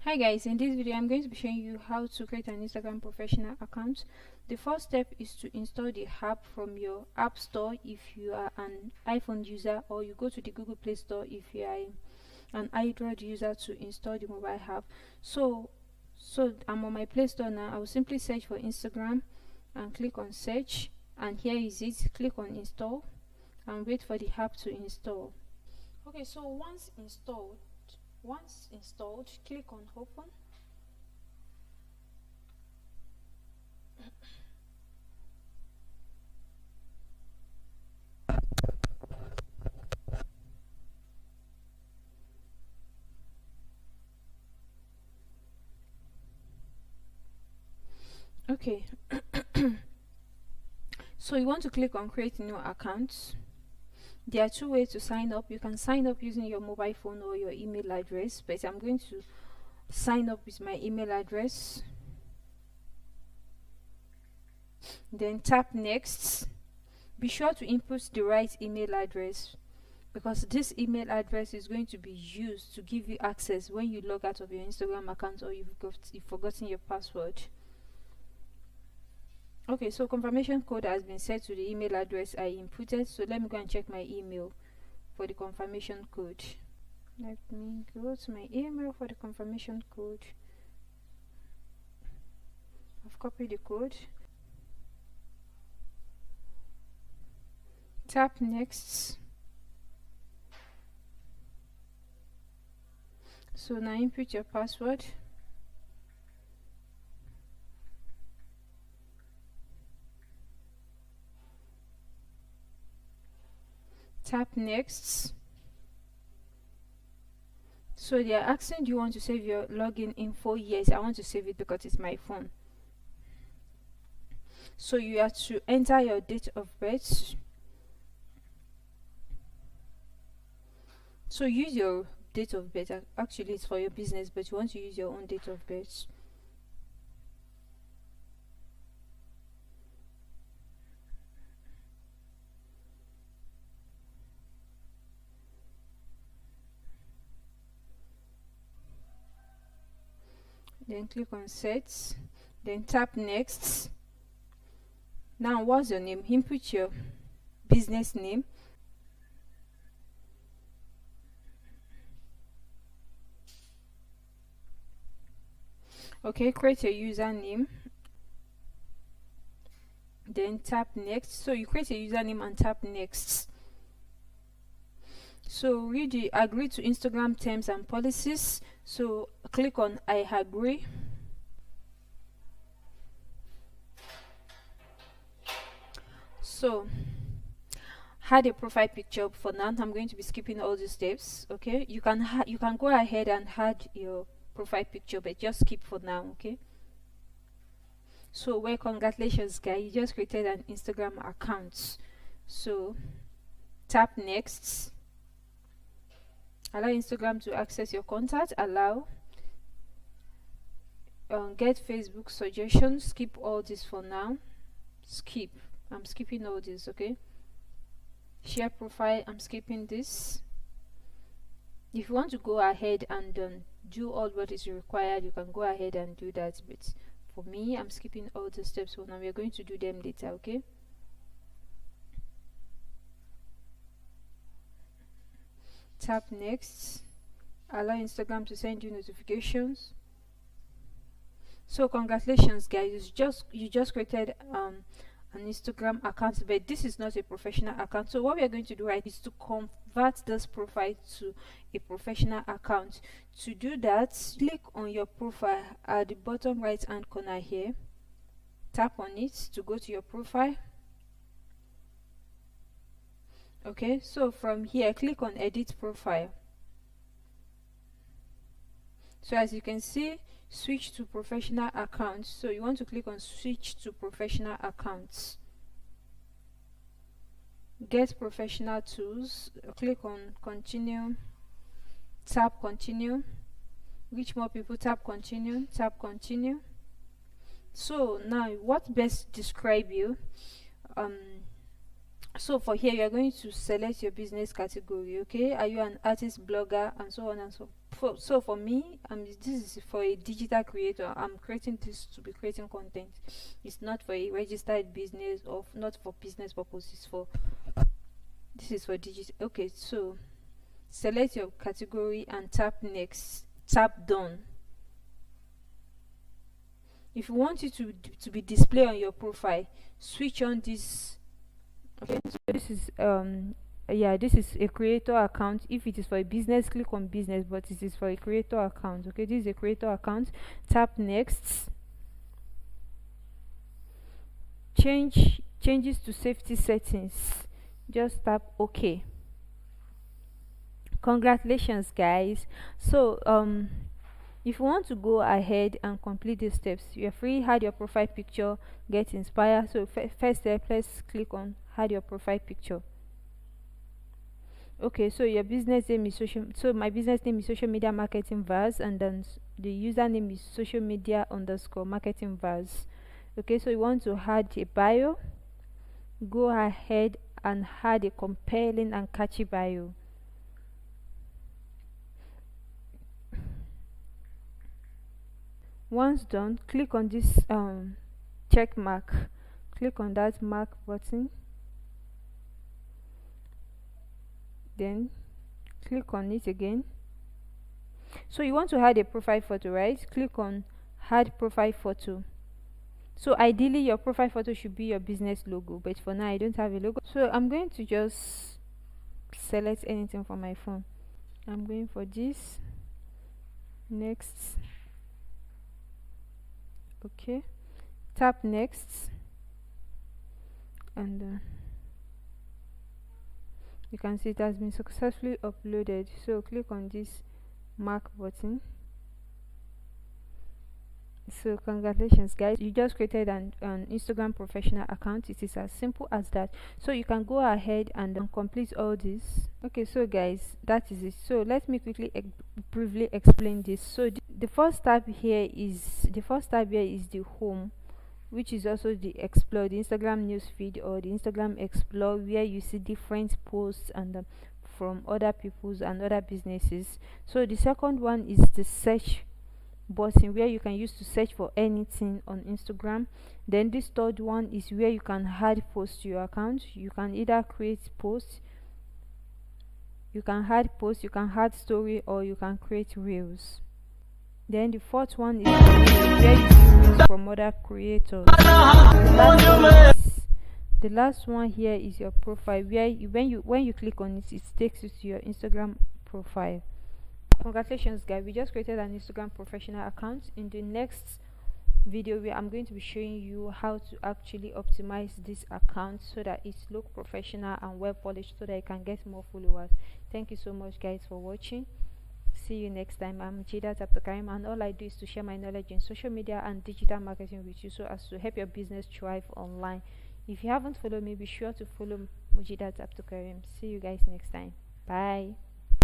Hi guys, in this video I'm going to be showing you how to create an Instagram professional account. The first step is to install the app from your app store if you are an iPhone user, or you go to the Google Play Store if you are an Android user to install the mobile app. So I'm on my Play Store now. I will simply search for Instagram and click on search, and here is it. Click on install and wait for the app to install. Okay, so once installed, click on open. Okay. So you want to click on create new account. There are two ways to sign up. You can sign up using your mobile phone or your email address, but I'm going to sign up with my email address. Then tap next. Be sure to input the right email address, because this email address is going to be used to give you access when you log out of your Instagram account or you've forgotten your password. Okay, so confirmation code has been set to the email address I inputted, so let me go and check my email for the confirmation code. Let me go to my email for the confirmation code. I've copied the code. Tap next. So now input your password. Tap next. So they are asking, do you want to save your login info? Yes, I want to save it because it's my phone. So you have to enter your date of birth. So use your date of birth. Actually it's for your business, but you want to use your own date of birth. Then click on set, then tap next. Now what's your name? Input your business name. Okay, create your username, then tap next. So you create a username and tap next. So read the agree to Instagram terms and policies. So click on I agree. So add a profile picture. For now I'm going to be skipping all these steps. Okay, you can go ahead and add your profile picture, but just skip for now. Okay, so well, congratulations guys, you just created an Instagram account. So tap next. Allow Instagram to access your contact. Allow. Get Facebook suggestions. Skip all this for now. Skip. I'm skipping all this. Okay, share profile, I'm skipping this. If you want to go ahead and do all what is required, you can go ahead and do that, but for me I'm skipping all the steps for now. We are going to do them later. Okay, tap next. Allow Instagram to send you notifications. So congratulations guys, you just created an Instagram account, but this is not a professional account. So what we are going to do right is to convert this profile to a professional account. To do that, click on your profile at the bottom right hand corner here. Tap on it to go to your profile. Okay, so from here click on edit profile. So as you can see, switch to professional accounts. So you want to click on switch to professional accounts. Get professional tools. Click on continue. Tap continue. Reach more people. Tap continue. Tap continue. So now what best describe you? So for here, you're going to select your business category. Okay, are you an artist, blogger, and so on and so for me, this is for a digital creator. I'm creating this to be creating content. It's not for a registered business or not for business purposes. For this is for digital. Okay, so select your category and tap next, tap done. If you want it to be displayed on your profile, switch on this. Okay, so this is yeah, this is a creator account. If it is for a business, click on business, but this is for a creator account. Okay, this is a creator account. Tap next. Changes to safety settings, just tap OK. Congratulations, guys. So if you want to go ahead and complete these steps, you're free. Hide your profile picture, get inspired. So first step, let's click on hide your profile picture. Okay, so your business name is my business name is social media marketing Vaz, and then the username is social media underscore marketing Vaz. Okay, so you want to add a bio. Go ahead and add a compelling and catchy bio. Once done, click on this check mark. Click on that mark button, then click on it again. So you want to add a profile photo, right? Click on add profile photo. So ideally your profile photo should be your business logo, but for now I don't have a logo, so I'm going to just select anything from my phone. I'm going for this. Next. Okay, tap next, and you can see it has been successfully uploaded. So click on this mark button. So congratulations, guys, you just created an Instagram professional account. It is as simple as that. So you can go ahead and complete all this. Okay, so guys, that is it. So let me quickly briefly explain this. So the first tab here is the home, which is also the explore, the Instagram newsfeed or the Instagram explore, where you see different posts and from other people's and other businesses. So the second one is the search button, where you can use to search for anything on Instagram. Then this third one is where you can add posts to your account. You can either create posts, you can add story, or you can create reels. Then the fourth one is where you see reels from other creators. The last one here is your profile, where when you click on it, it takes you to your Instagram profile. Congratulations, guys, we just created an Instagram professional account. In the next video, where I'm going to be showing you how to actually optimize this account so that it looks professional and well polished, so that you can get more followers. Thank you so much, guys, for watching. See you next time. I'm Jidat Abdulkarim, and all I do is to share my knowledge in social media and digital marketing with you, so as to help your business thrive online. If you haven't followed me, be sure to follow Mujidat Abdulkarim. See you guys next time. Bye.